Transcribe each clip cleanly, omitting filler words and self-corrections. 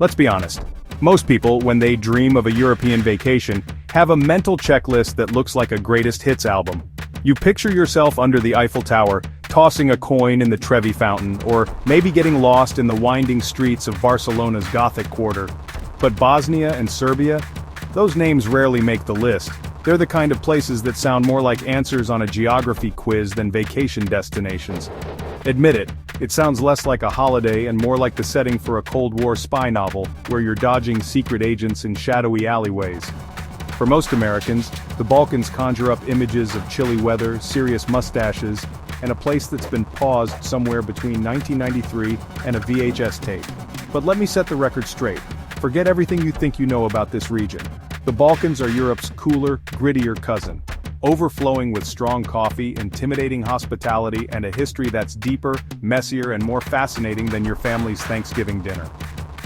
Let's be honest. Most people, when they dream of a European vacation, have a mental checklist that looks like a greatest hits album. You picture yourself under the Eiffel Tower, tossing a coin in the Trevi Fountain, or maybe getting lost in the winding streets of Barcelona's Gothic quarter. But Bosnia and Serbia? Those names rarely make the list. They're the kind of places that sound more like answers on a geography quiz than vacation destinations. Admit it, it sounds less like a holiday and more like the setting for a Cold War spy novel, where you're dodging secret agents in shadowy alleyways. For most Americans, the Balkans conjure up images of chilly weather, serious mustaches, and a place that's been paused somewhere between 1993 and a VHS tape. But let me set the record straight. Forget everything you think you know about this region. The Balkans are Europe's cooler, grittier cousin. Overflowing with strong coffee, intimidating hospitality, and a history that's deeper, messier, and more fascinating than your family's Thanksgiving dinner.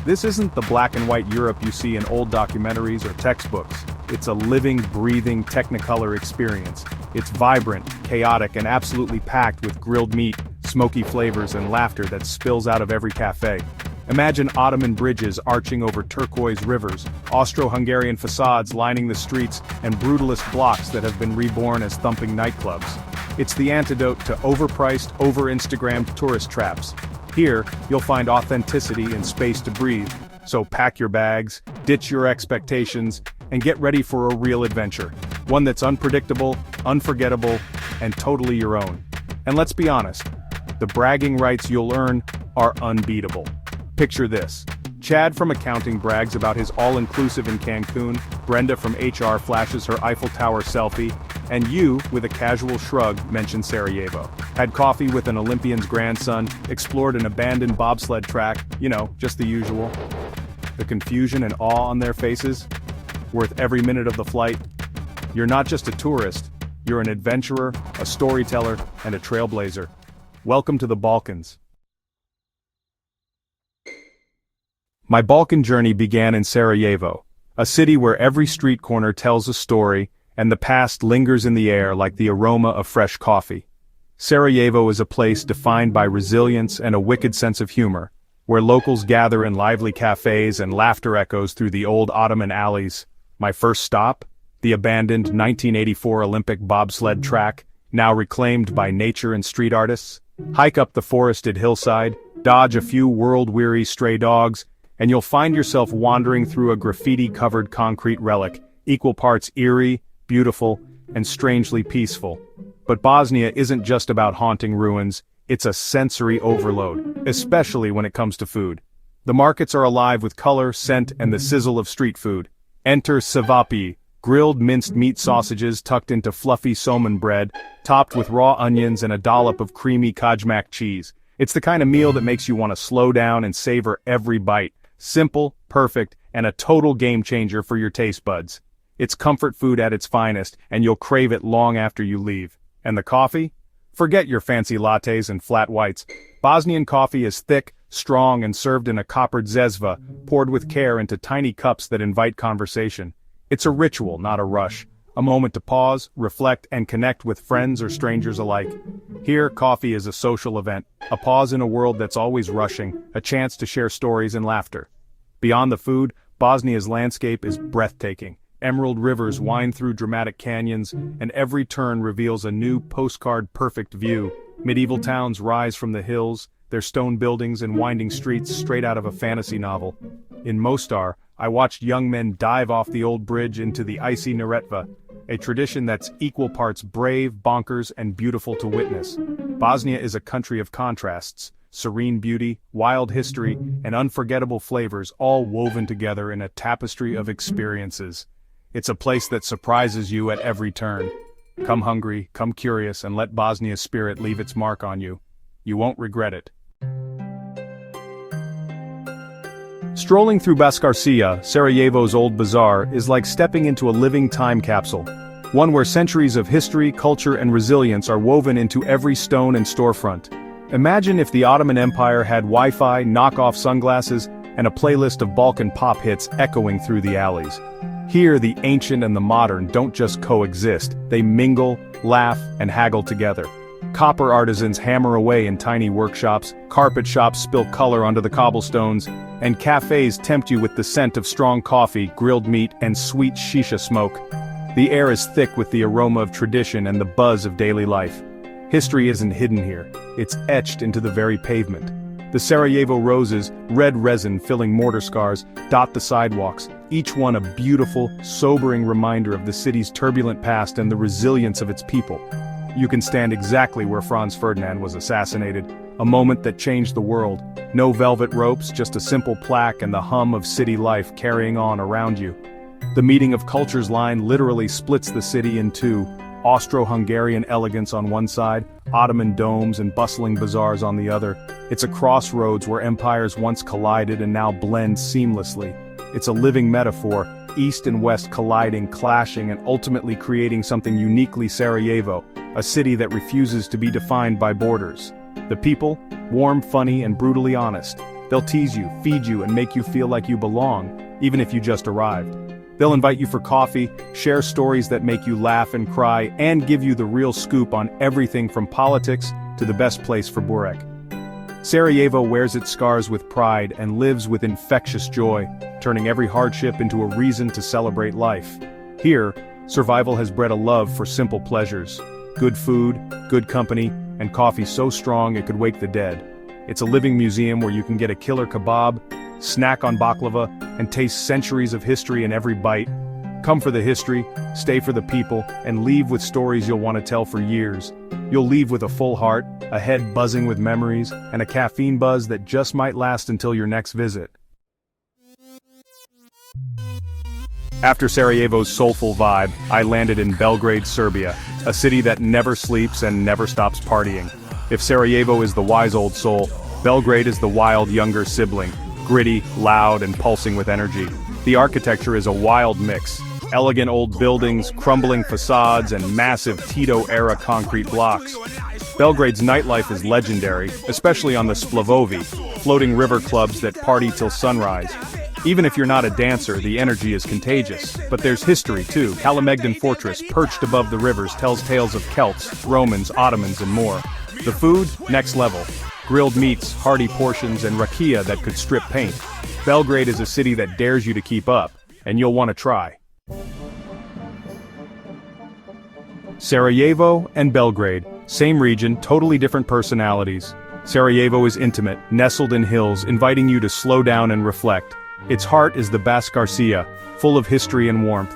This isn't the black and white Europe you see in old documentaries or textbooks. It's a living, breathing Technicolor experience. It's vibrant, chaotic, and absolutely packed with grilled meat, smoky flavors, and laughter that spills out of every cafe. Imagine Ottoman bridges arching over turquoise rivers, Austro-Hungarian facades lining the streets, and brutalist blocks that have been reborn as thumping nightclubs. It's the antidote to overpriced, over-Instagrammed tourist traps. Here, you'll find authenticity and space to breathe. So pack your bags, ditch your expectations, and get ready for a real adventure. One that's unpredictable, unforgettable, and totally your own. And let's be honest, the bragging rights you'll earn are unbeatable. Picture this. Chad from accounting brags about his all-inclusive in Cancun, Brenda from HR flashes her Eiffel Tower selfie, and you, with a casual shrug, mention Sarajevo. Had coffee with an Olympian's grandson, explored an abandoned bobsled track, just the usual. The confusion and awe on their faces? Worth every minute of the flight. You're not just a tourist, you're an adventurer, a storyteller, and a trailblazer. Welcome to the Balkans. My Balkan journey began in Sarajevo, a city where every street corner tells a story, and the past lingers in the air like the aroma of fresh coffee. Sarajevo is a place defined by resilience and a wicked sense of humor, where locals gather in lively cafes and laughter echoes through the old Ottoman alleys. My first stop? The abandoned 1984 Olympic bobsled track, now reclaimed by nature and street artists. Hike up the forested hillside, dodge a few world-weary stray dogs, and you'll find yourself wandering through a graffiti-covered concrete relic, equal parts eerie, beautiful, and strangely peaceful. But Bosnia isn't just about haunting ruins, it's a sensory overload, especially when it comes to food. The markets are alive with color, scent, and the sizzle of street food. Enter cevapi, grilled minced meat sausages tucked into fluffy soman bread, topped with raw onions and a dollop of creamy kajmak cheese. It's the kind of meal that makes you want to slow down and savor every bite. Simple, perfect, and a total game-changer for your taste buds. It's comfort food at its finest, and you'll crave it long after you leave. And the coffee? Forget your fancy lattes and flat whites. Bosnian coffee is thick, strong, and served in a coppered zezva, poured with care into tiny cups that invite conversation. It's a ritual, not a rush. A moment to pause, reflect, and connect with friends or strangers alike. Here, coffee is a social event, a pause in a world that's always rushing, a chance to share stories and laughter. Beyond the food, Bosnia's landscape is breathtaking. Emerald rivers wind through dramatic canyons, and every turn reveals a new postcard-perfect view. Medieval towns rise from the hills, their stone buildings and winding streets straight out of a fantasy novel. In Mostar, I watched young men dive off the old bridge into the icy Neretva, a tradition that's equal parts brave, bonkers, and beautiful to witness. Bosnia is a country of contrasts, serene beauty, wild history, and unforgettable flavors all woven together in a tapestry of experiences. It's a place that surprises you at every turn. Come hungry, come curious, and let Bosnia's spirit leave its mark on you. You won't regret it. Strolling through Baskarcia, Sarajevo's old bazaar, is like stepping into a living time capsule. One where centuries of history, culture, and resilience are woven into every stone and storefront. Imagine if the Ottoman Empire had Wi-Fi, knockoff sunglasses, and a playlist of Balkan pop hits echoing through the alleys. Here, the ancient and the modern don't just coexist, they mingle, laugh, and haggle together. Copper artisans hammer away in tiny workshops, carpet shops spill color onto the cobblestones, and cafes tempt you with the scent of strong coffee, grilled meat, and sweet shisha smoke. The air is thick with the aroma of tradition and the buzz of daily life. History isn't hidden here, it's etched into the very pavement. The Sarajevo roses, red resin filling mortar scars, dot the sidewalks, each one a beautiful, sobering reminder of the city's turbulent past and the resilience of its people. You can stand exactly where Franz Ferdinand was assassinated, a moment that changed the world. No velvet ropes, just a simple plaque and the hum of city life carrying on around you. The meeting of cultures line literally splits the city in two, Austro-Hungarian elegance on one side, Ottoman domes and bustling bazaars on the other. It's a crossroads where empires once collided and now blend seamlessly. It's a living metaphor, East and West colliding, clashing, and ultimately creating something uniquely Sarajevo, a city that refuses to be defined by borders. The people, warm, funny, and brutally honest. They'll tease you, feed you, and make you feel like you belong, even if you just arrived. They'll invite you for coffee, share stories that make you laugh and cry, and give you the real scoop on everything from politics to the best place for burek. Sarajevo wears its scars with pride and lives with infectious joy, turning every hardship into a reason to celebrate life. Here, survival has bred a love for simple pleasures. Good food, good company, and coffee so strong it could wake the dead. It's a living museum where you can get a killer kebab, snack on baklava, and taste centuries of history in every bite. Come for the history, stay for the people, and leave with stories you'll want to tell for years. You'll leave with a full heart, a head buzzing with memories, and a caffeine buzz that just might last until your next visit. After Sarajevo's soulful vibe, I landed in Belgrade, Serbia, a city that never sleeps and never stops partying. If Sarajevo is the wise old soul, Belgrade is the wild younger sibling, gritty, loud, and pulsing with energy. The architecture is a wild mix. Elegant old buildings, crumbling facades, and massive Tito-era concrete blocks. Belgrade's nightlife is legendary, especially on the Splavovi, floating river clubs that party till sunrise. Even if you're not a dancer, the energy is contagious. But there's history too. Kalemegdan Fortress, perched above the rivers, tells tales of Celts, Romans, Ottomans, and more. The food, next level. Grilled meats, hearty portions, and rakia that could strip paint. Belgrade is a city that dares you to keep up, and you'll want to try. Sarajevo and Belgrade, same region, totally different personalities. Sarajevo is intimate, nestled in hills, inviting you to slow down and reflect. Its heart is the Baskarcia, full of history and warmth.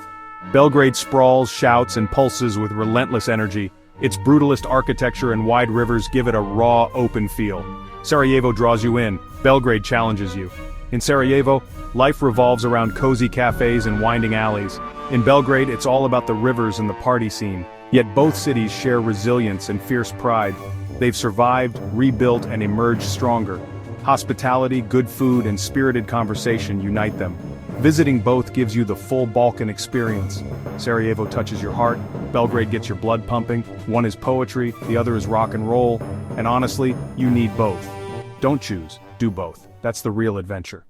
Belgrade sprawls, shouts, and pulses with relentless energy. Its brutalist architecture and wide rivers give it a raw, open feel. Sarajevo draws you in, Belgrade challenges you. In Sarajevo, life revolves around cozy cafes and winding alleys. In Belgrade, it's all about the rivers and the party scene. Yet both cities share resilience and fierce pride. They've survived, rebuilt, and emerged stronger. Hospitality, good food, and spirited conversation unite them. Visiting both gives you the full Balkan experience. Sarajevo touches your heart, Belgrade gets your blood pumping, one is poetry, the other is rock and roll, and honestly, you need both. Don't choose, do both. That's the real adventure.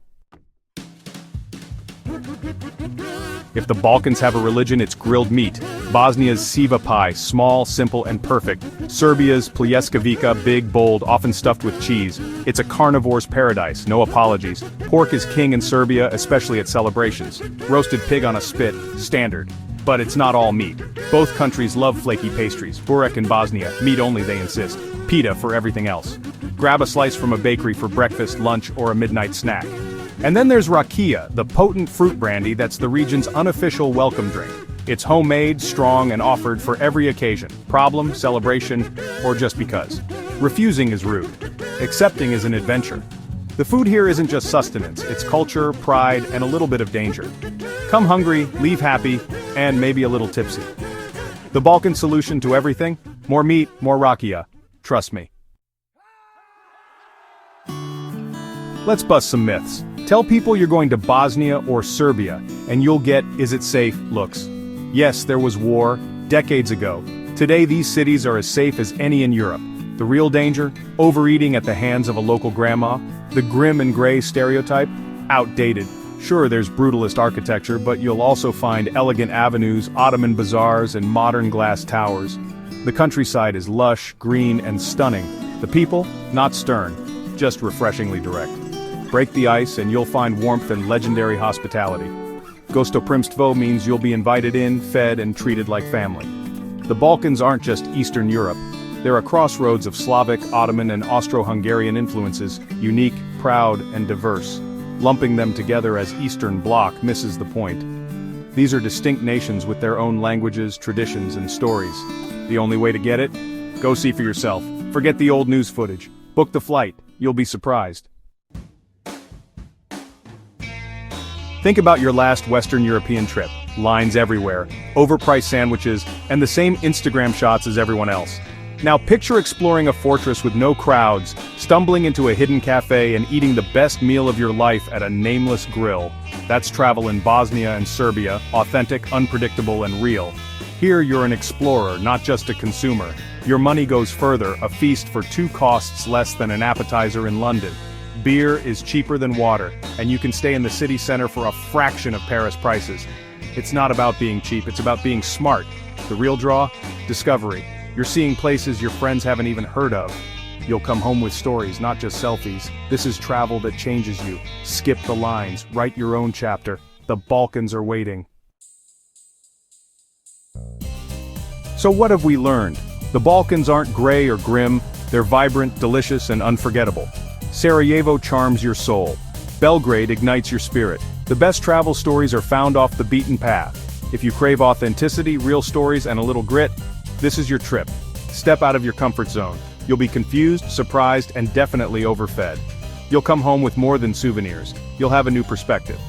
If the Balkans have a religion, it's grilled meat. Bosnia's siva pie, small, simple, and perfect. Serbia's pljeskavica, big, bold, often stuffed with cheese. It's a carnivore's paradise, no apologies. Pork is king in Serbia, especially at celebrations. Roasted pig on a spit, standard. But it's not all meat. Both countries love flaky pastries. Burek in Bosnia, meat only they insist. Pita for everything else. Grab a slice from a bakery for breakfast, lunch, or a midnight snack. And then there's rakia, the potent fruit brandy that's the region's unofficial welcome drink. It's homemade, strong, and offered for every occasion. Problem, celebration, or just because. Refusing is rude. Accepting is an adventure. The food here isn't just sustenance, it's culture, pride, and a little bit of danger. Come hungry, leave happy, and maybe a little tipsy. The Balkan solution to everything? More meat, more rakia. Trust me. Let's bust some myths. Tell people you're going to Bosnia or Serbia, and you'll get "is it safe" looks. Yes, there was war, decades ago. Today these cities are as safe as any in Europe. The real danger? Overeating at the hands of a local grandma. The grim and gray stereotype? Outdated. Sure, there's brutalist architecture, but you'll also find elegant avenues, Ottoman bazaars, and modern glass towers. The countryside is lush, green, and stunning. The people, not stern, just refreshingly direct. Break the ice and you'll find warmth and legendary hospitality. Gostoprimstvo means you'll be invited in, fed, and treated like family. The Balkans aren't just Eastern Europe. They're a crossroads of Slavic, Ottoman, and Austro-Hungarian influences, unique, proud, and diverse. Lumping them together as Eastern Bloc misses the point. These are distinct nations with their own languages, traditions, and stories. The only way to get it? Go see for yourself. Forget the old news footage. Book the flight. You'll be surprised. Think about your last Western European trip. Lines everywhere, overpriced sandwiches, and the same Instagram shots as everyone else. Now picture exploring a fortress with no crowds, stumbling into a hidden cafe and eating the best meal of your life at a nameless grill. That's travel in Bosnia and Serbia, authentic, unpredictable, and real. Here you're an explorer, not just a consumer. Your money goes further, a feast for 2 costs less than an appetizer in London. Beer is cheaper than water, and you can stay in the city center for a fraction of Paris prices. It's not about being cheap, it's about being smart. The real draw? Discovery. You're seeing places your friends haven't even heard of. You'll come home with stories, not just selfies. This is travel that changes you. Skip the lines, write your own chapter. The Balkans are waiting. So what have we learned? The Balkans aren't gray or grim, they're vibrant, delicious, and unforgettable. Sarajevo charms your soul. Belgrade ignites your spirit. The best travel stories are found off the beaten path. If you crave authenticity, real stories, and a little grit, this is your trip. Step out of your comfort zone. You'll be confused, surprised, and definitely overfed. You'll come home with more than souvenirs. You'll have a new perspective.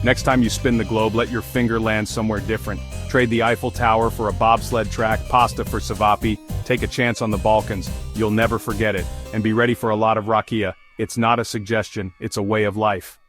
Next time you spin the globe, let your finger land somewhere different. Trade the Eiffel Tower for a bobsled track, pasta for cevapi, take a chance on the Balkans. You'll never forget it. And be ready for a lot of rakia. It's not a suggestion, it's a way of life.